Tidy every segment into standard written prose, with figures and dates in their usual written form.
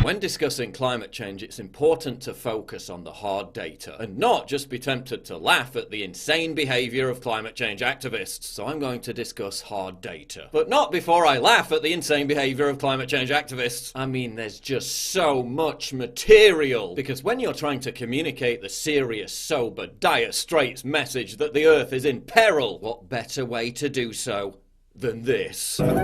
when discussing climate change, it's important to focus on the hard data and not just be tempted to laugh at the insane behaviour of climate change activists. So I'm going to discuss hard data. But not before I laugh at the insane behaviour of climate change activists. I mean, there's just so much material. Because when you're trying to communicate the serious, sober, dire straits message that the Earth is in peril, what better way to do so than this? Well,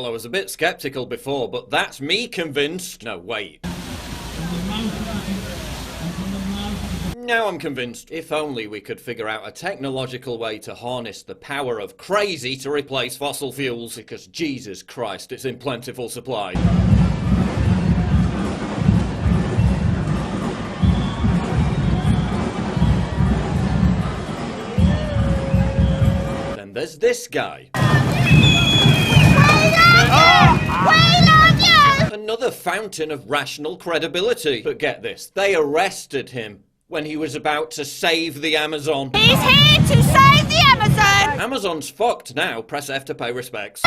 I was a bit skeptical before, but that's me convinced. No, wait. Now I'm convinced. If only we could figure out a technological way to harness the power of crazy to replace fossil fuels, because Jesus Christ, it's in plentiful supply. Then there's this guy. Another fountain of rational credibility. But get this, they arrested him when he was about to save the Amazon. He's here to save the Amazon! Amazon's fucked now. Press F to pay respects.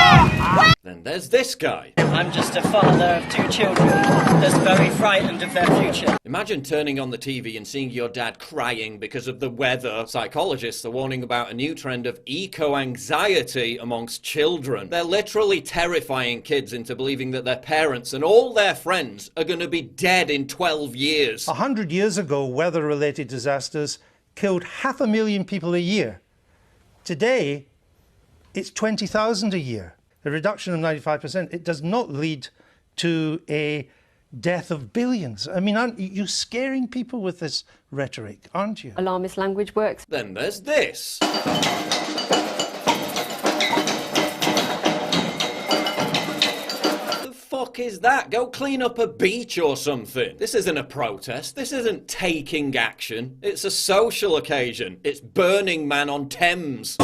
Then there's this guy. I'm just a father of 2 children that's very frightened of their future. Imagine turning on the TV and seeing your dad crying because of the weather. Psychologists are warning about a new trend of eco-anxiety amongst children. They're literally terrifying kids into believing that their parents and all their friends are going to be dead in 12 years. 100 years ago, weather-related disasters killed 500,000 people a year. Today, it's 20,000 a year. A reduction of 95%. It does not lead to a death of billions. I mean, aren't you scaring people with this rhetoric, aren't you? Alarmist language works. Then there's this. Fuck is that? Go clean up a beach or something. This isn't a protest. This isn't taking action. It's a social occasion. It's Burning Man on Thames.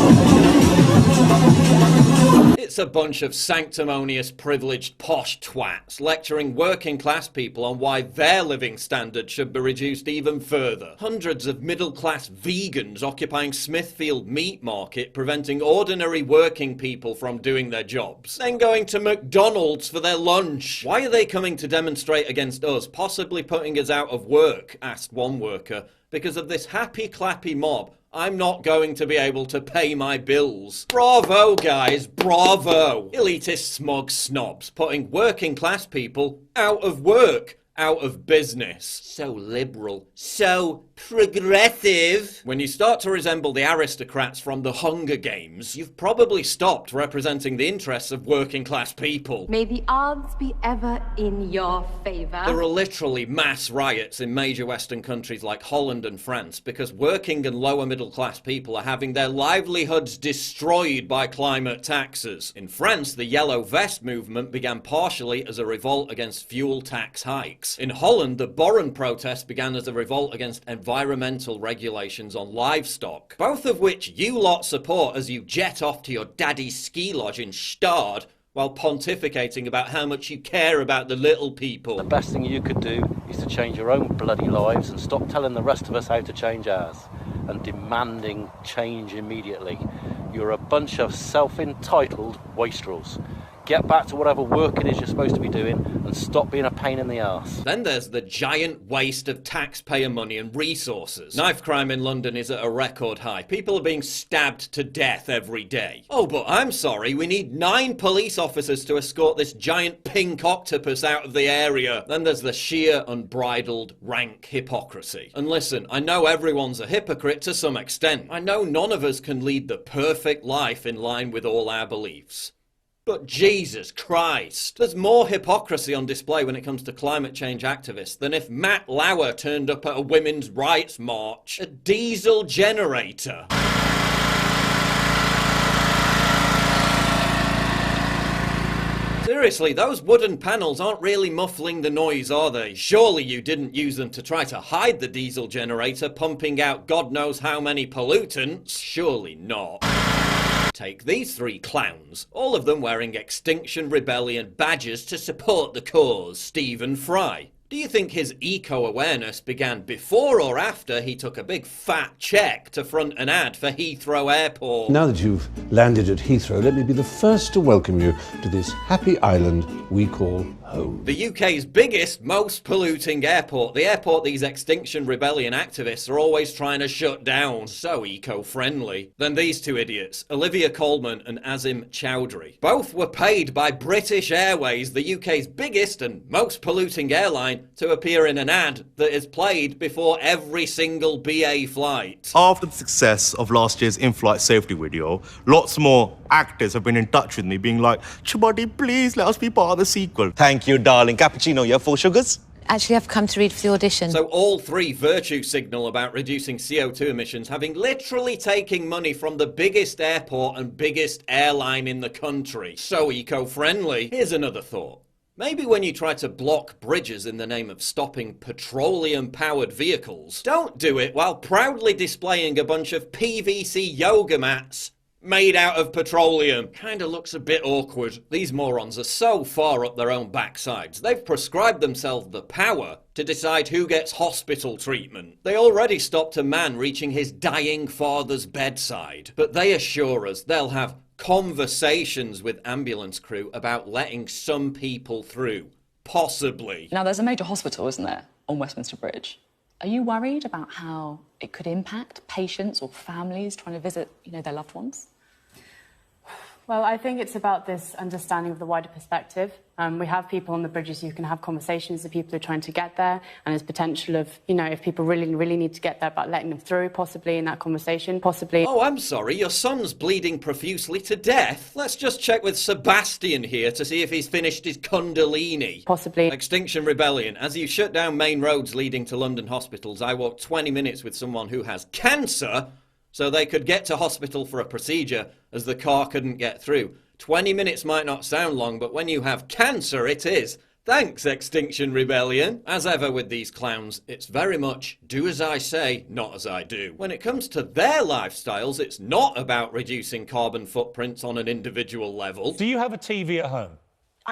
It's a bunch of sanctimonious, privileged, posh twats lecturing working class people on why their living standards should be reduced even further. Hundreds of middle-class vegans occupying Smithfield Meat Market, preventing ordinary working people from doing their jobs. Then going to McDonald's for their lunch. Why are they coming to demonstrate against us, possibly putting us out of work? Asked one worker. Because of this happy-clappy mob, I'm not going to be able to pay my bills. Bravo, guys, bravo! Elitist smug snobs putting working class people out of work, out of business. So liberal, so progressive. When you start to resemble the aristocrats from the Hunger Games, you've probably stopped representing the interests of working class people. May the odds be ever in your favour. There are literally mass riots in major Western countries like Holland and France because working and lower middle class people are having their livelihoods destroyed by climate taxes. In France, the Yellow Vest movement began partially as a revolt against fuel tax hikes. In Holland, the Boeren protest began as a revolt against environmental regulations on livestock, both of which you lot support as you jet off to your daddy's ski lodge in Stad while pontificating about how much you care about the little people. The best thing you could do is to change your own bloody lives and stop telling the rest of us how to change ours and demanding change immediately. You're a bunch of self-entitled wastrels. Get back to whatever work it is you're supposed to be doing and stop being a pain in the arse. Then there's the giant waste of taxpayer money and resources. Knife crime in London is at a record high. People are being stabbed to death every day. Oh, but I'm sorry, we need 9 police officers to escort this giant pink octopus out of the area. Then there's the sheer, unbridled, rank hypocrisy. And listen, I know everyone's a hypocrite to some extent. I know none of us can lead the perfect life in line with all our beliefs. But Jesus Christ, there's more hypocrisy on display when it comes to climate change activists than if Matt Lauer turned up at a women's rights march. A diesel generator. Seriously, those wooden panels aren't really muffling the noise, are they? Surely you didn't use them to try to hide the diesel generator pumping out God knows how many pollutants? Surely not. Take these 3 clowns, all of them wearing Extinction Rebellion badges to support the cause. Stephen Fry, Do you think his eco-awareness began before or after he took a big fat cheque to front an ad for Heathrow Airport? Now that you've landed at Heathrow, let me be the first to welcome you to this happy island we call home. The UK's biggest, most polluting airport, the airport these Extinction Rebellion activists are always trying to shut down. So eco-friendly. Then these two idiots, Olivia Colman and Azim Chowdhury. Both were paid by British Airways, the UK's biggest and most polluting airline, to appear in an ad that is played before every single BA flight. After the success of last year's in-flight safety video, lots more actors have been in touch with me being like, Chibadi, please let us be part of the sequel. Thank you, darling. Cappuccino, yeah? 4 sugars? Actually, I've come to read for the audition. So all three virtue signal about reducing CO2 emissions, having literally taken money from the biggest airport and biggest airline in the country. So eco-friendly. Here's another thought. Maybe when you try to block bridges in the name of stopping petroleum-powered vehicles, don't do it while proudly displaying a bunch of PVC yoga mats made out of petroleum. Kinda looks a bit awkward. These morons are so far up their own backsides. They've prescribed themselves the power to decide who gets hospital treatment. They already stopped a man reaching his dying father's bedside. But they assure us they'll have conversations with ambulance crew about letting some people through. Possibly. Now, there's a major hospital, isn't there, on Westminster Bridge? Are you worried about how it could impact patients or families trying to visit, their loved ones? Well, I think it's about this understanding of the wider perspective. We have people on the bridges who can have conversations with people who are trying to get there, and there's potential of, if people really need to get there, about letting them through, possibly in that conversation, possibly. Oh, I'm sorry, your son's bleeding profusely to death. Let's just check with Sebastian here to see if he's finished his Kundalini. Possibly. Extinction Rebellion. As you shut down main roads leading to London hospitals, I walked 20 minutes with someone who has cancer so they could get to hospital for a procedure as the car couldn't get through. 20 minutes might not sound long, but when you have cancer, it is. Thanks, Extinction Rebellion. As ever with these clowns, it's very much do as I say, not as I do. When it comes to their lifestyles, it's not about reducing carbon footprints on an individual level. Do you have a TV at home?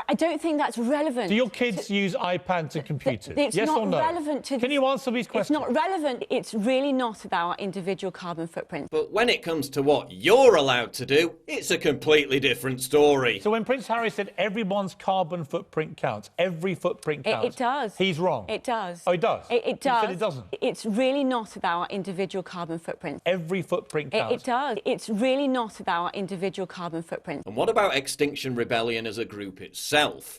I don't think that's relevant. Do your kids use iPads and computers? It's yes not or no? relevant to... Can you answer these questions? It's not relevant. It's really not about individual carbon footprints. But when it comes to what you're allowed to do, it's a completely different story. So when Prince Harry said everyone's carbon footprint counts, every footprint counts... It does. He's wrong. It does. Oh, it does? It does. You said it doesn't. It's really not about individual carbon footprints. Every footprint counts. It does. It's really not about individual carbon footprints. And what about Extinction Rebellion as a group itself?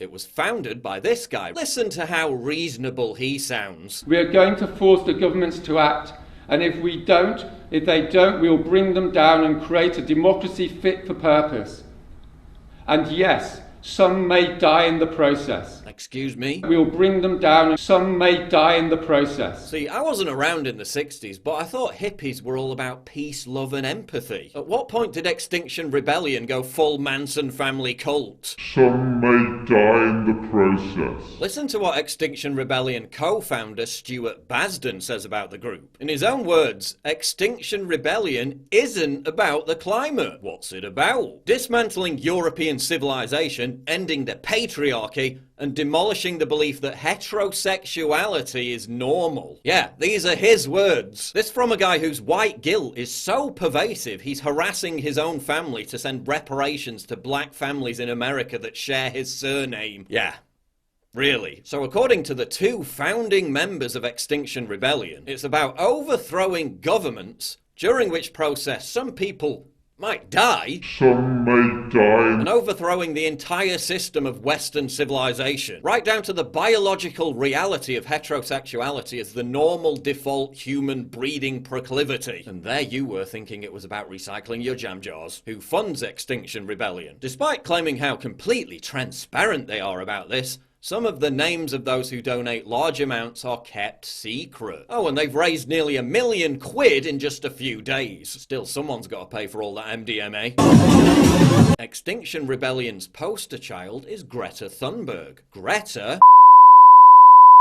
It was founded by this guy. Listen to how reasonable he sounds. We are going to force the governments to act, and if they don't, we'll bring them down and create a democracy fit for purpose. And yes, some may die in the process. Excuse me? We'll bring them down and some may die in the process. See, I wasn't around in the 60s, but I thought hippies were all about peace, love and empathy. At what point did Extinction Rebellion go full Manson family cult? Some may die in the process. Listen to what Extinction Rebellion co-founder Stuart Basden says about the group. In his own words, Extinction Rebellion isn't about the climate. What's it about? Dismantling European civilization, ending the patriarchy, and demolishing the belief that heterosexuality is normal. Yeah, these are his words. This from a guy whose white guilt is so pervasive he's harassing his own family to send reparations to black families in America that share his surname. Yeah. Really. So according to the two founding members of Extinction Rebellion, it's about overthrowing governments, during which process some people might die. Some may die. And overthrowing the entire system of Western civilization, right down to the biological reality of heterosexuality as the normal default human breeding proclivity. And there you were thinking it was about recycling your jam jars. Who funds Extinction Rebellion? Despite claiming how completely transparent they are about this, some of the names of those who donate large amounts are kept secret. Oh, and they've raised nearly £1 million in just a few days. Still, someone's got to pay for all that MDMA. Extinction Rebellion's poster child is Greta Thunberg. Greta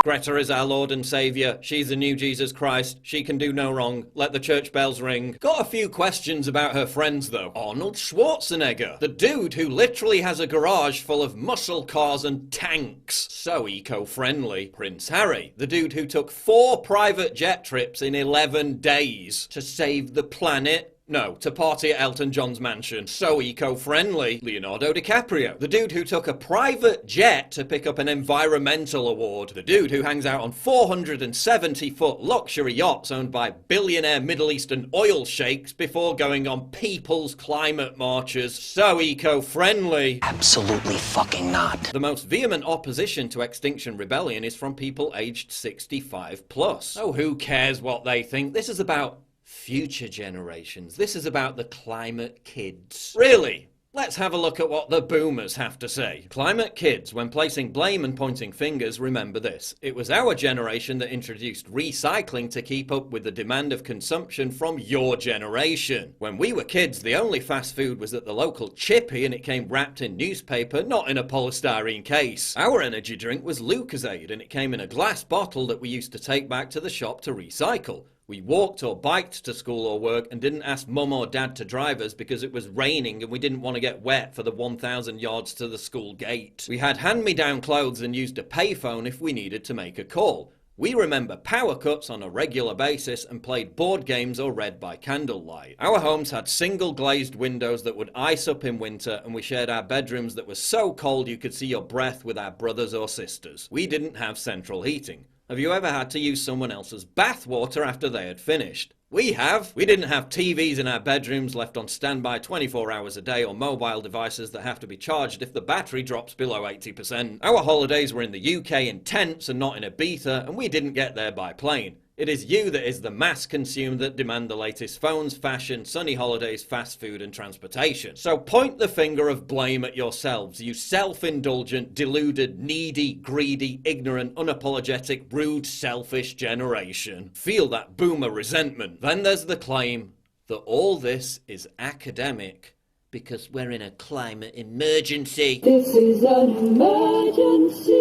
Greta is our Lord and Saviour. She's the new Jesus Christ. She can do no wrong. Let the church bells ring. Got a few questions about her friends though. Arnold Schwarzenegger, the dude who literally has a garage full of muscle cars and tanks. So eco-friendly. Prince Harry, the dude who took 4 private jet trips in 11 days to save the planet. No, to party at Elton John's mansion. So eco-friendly. Leonardo DiCaprio, the dude who took a private jet to pick up an environmental award. The dude who hangs out on 470-foot luxury yachts owned by billionaire Middle Eastern oil sheiks before going on people's climate marches. So eco-friendly. Absolutely fucking not. The most vehement opposition to Extinction Rebellion is from people aged 65 plus. Oh, who cares what they think? This is about future generations. This is about the climate kids. Really? Let's have a look at what the boomers have to say. Climate kids, when placing blame and pointing fingers, remember this. It was our generation that introduced recycling to keep up with the demand of consumption from your generation. When we were kids, the only fast food was at the local chippy and it came wrapped in newspaper, not in a polystyrene case. Our energy drink was Lucozade and it came in a glass bottle that we used to take back to the shop to recycle. We walked or biked to school or work and didn't ask mum or dad to drive us because it was raining and we didn't want to get wet for the 1,000 yards to the school gate. We had hand-me-down clothes and used a payphone if we needed to make a call. We remember power cuts on a regular basis and played board games or read by candlelight. Our homes had single glazed windows that would ice up in winter and we shared our bedrooms that were so cold you could see your breath with our brothers or sisters. We didn't have central heating. Have you ever had to use someone else's bathwater after they had finished? We have. We didn't have TVs in our bedrooms left on standby 24 hours a day or mobile devices that have to be charged if the battery drops below 80%. Our holidays were in the UK in tents and not in Ibiza, and we didn't get there by plane. It is you that is the mass consumer that demand the latest phones, fashion, sunny holidays, fast food and transportation. So point the finger of blame at yourselves, you self-indulgent, deluded, needy, greedy, ignorant, unapologetic, rude, selfish generation. Feel that boomer resentment. Then there's the claim that all this is academic because we're in a climate emergency. This is an emergency.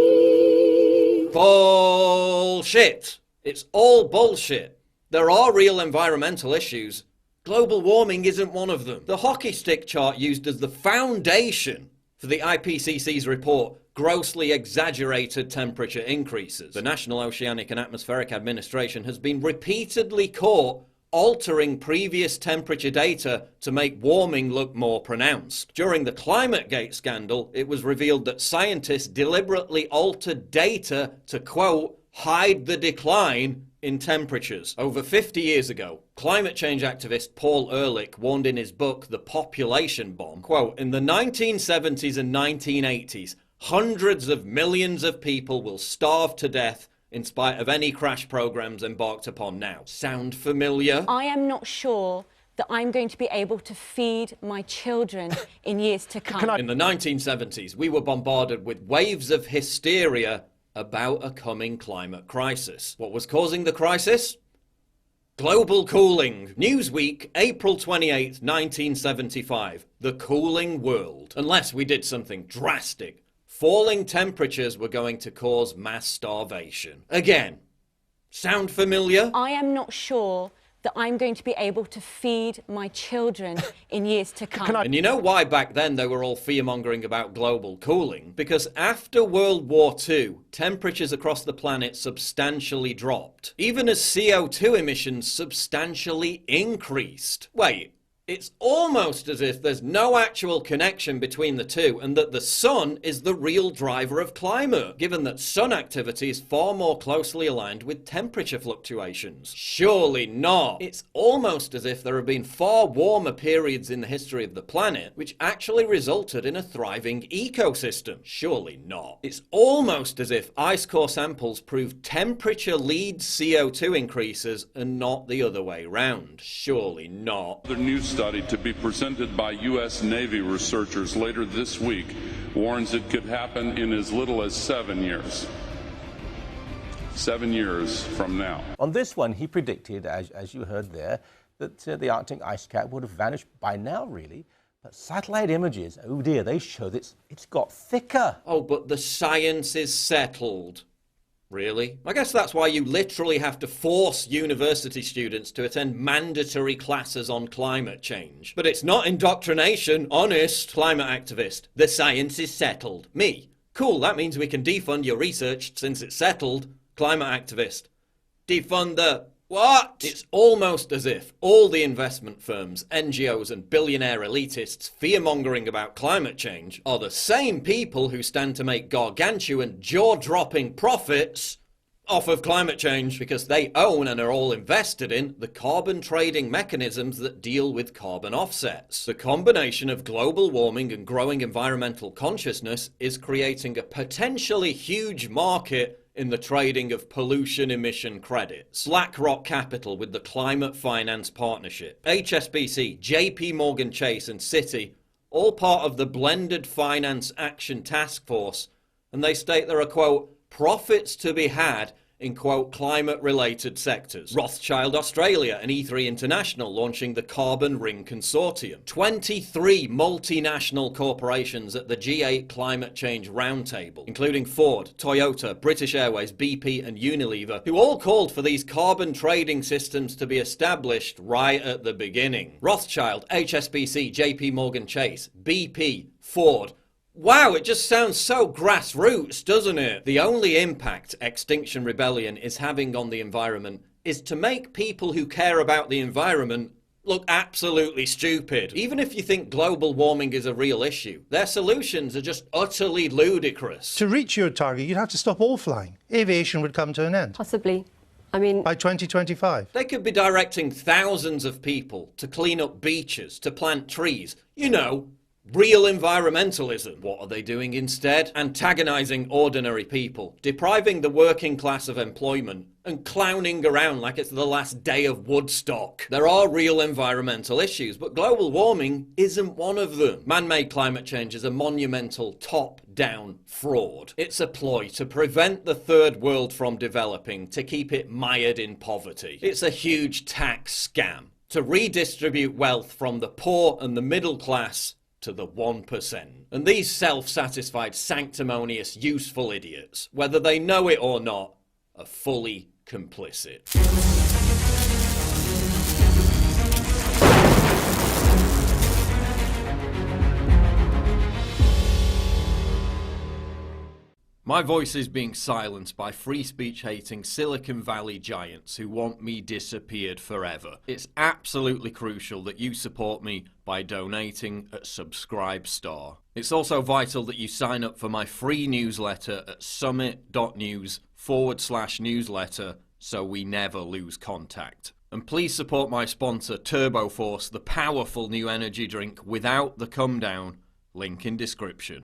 Bullshit. It's all bullshit. There are real environmental issues. Global warming isn't one of them. The hockey stick chart used as the foundation for the IPCC's report grossly exaggerated temperature increases. The National Oceanic and Atmospheric Administration has been repeatedly caught altering previous temperature data to make warming look more pronounced. During the ClimateGate scandal, it was revealed that scientists deliberately altered data to, quote, hide the decline in temperatures. Over 50 years ago, climate change activist Paul Ehrlich warned in his book, The Population Bomb, quote, in the 1970s and 1980s, hundreds of millions of people will starve to death in spite of any crash programs embarked upon now. Sound familiar? I am not sure that I'm going to be able to feed my children in years to come. In the 1970s, we were bombarded with waves of hysteria about a coming climate crisis. What was causing the crisis? Global cooling. Newsweek, April 28, 1975. The cooling world. Unless we did something drastic, falling temperatures were going to cause mass starvation. Again, sound familiar? I am not sure that I'm going to be able to feed my children in years to come. And you know why back then they were all fear-mongering about global cooling? Because after World War II, temperatures across the planet substantially dropped, even as CO2 emissions substantially increased. Wait, it's almost as if there's no actual connection between the two and that the sun is the real driver of climate, given that sun activity is far more closely aligned with temperature fluctuations. Surely not. It's almost as if there have been far warmer periods in the history of the planet which actually resulted in a thriving ecosystem. Surely not. It's almost as if ice core samples prove temperature leads CO2 increases and not the other way round. Surely not. The new study to be presented by U.S. Navy researchers later this week warns it could happen in as little as 7 years. 7 years from now. On this one, he predicted, as you heard there, that the Arctic ice cap would have vanished by now, really. But satellite images, oh dear, they show that it's got thicker. Oh, but the science is settled. Really? I guess that's why you literally have to force university students to attend mandatory classes on climate change. But it's not indoctrination, honest. Climate activist. The science is settled. Me. Cool, that means we can defund your research since it's settled. Climate activist. Defund the... what? It's almost as if all the investment firms, NGOs and billionaire elitists fear-mongering about climate change are the same people who stand to make gargantuan, jaw-dropping profits off of climate change because they own and are all invested in the carbon trading mechanisms that deal with carbon offsets. The combination of global warming and growing environmental consciousness is creating a potentially huge market in the trading of pollution emission credits. BlackRock Capital with the Climate Finance Partnership, HSBC, JP Morgan Chase and Citi, all part of the Blended Finance Action Task Force, and they state there are, quote, profits to be had in, quote, climate-related sectors. Rothschild Australia and E3 International launching the Carbon Ring Consortium. 23 multinational corporations at the G8 Climate Change Roundtable, including Ford, Toyota, British Airways, BP and Unilever, who all called for these carbon trading systems to be established right at the beginning. Rothschild, HSBC, JP Morgan Chase, BP, Ford. Wow, it just sounds so grassroots, doesn't it? The only impact Extinction Rebellion is having on the environment is to make people who care about the environment look absolutely stupid. Even if you think global warming is a real issue, their solutions are just utterly ludicrous. To reach your target, you'd have to stop all flying. Aviation would come to an end. Possibly. I mean... by 2025. They could be directing thousands of people to clean up beaches, to plant trees. You know, real environmentalism. What are they doing instead? Antagonizing ordinary people, depriving the working class of employment, and clowning around like it's the last day of Woodstock. There are real environmental issues, but global warming isn't one of them. Man-made climate change is a monumental top-down fraud. It's a ploy to prevent the third world from developing, to keep it mired in poverty. It's a huge tax scam to redistribute wealth from the poor and the middle class to the 1%. And these self-satisfied, sanctimonious, useful idiots, whether they know it or not, are fully complicit. My voice is being silenced by free speech hating Silicon Valley giants who want me disappeared forever. It's absolutely crucial that you support me by donating at Subscribestar. It's also vital that you sign up for my free newsletter at summit.news/newsletter so we never lose contact. And please support my sponsor Turbo Force, the powerful new energy drink without the come down. Link in description.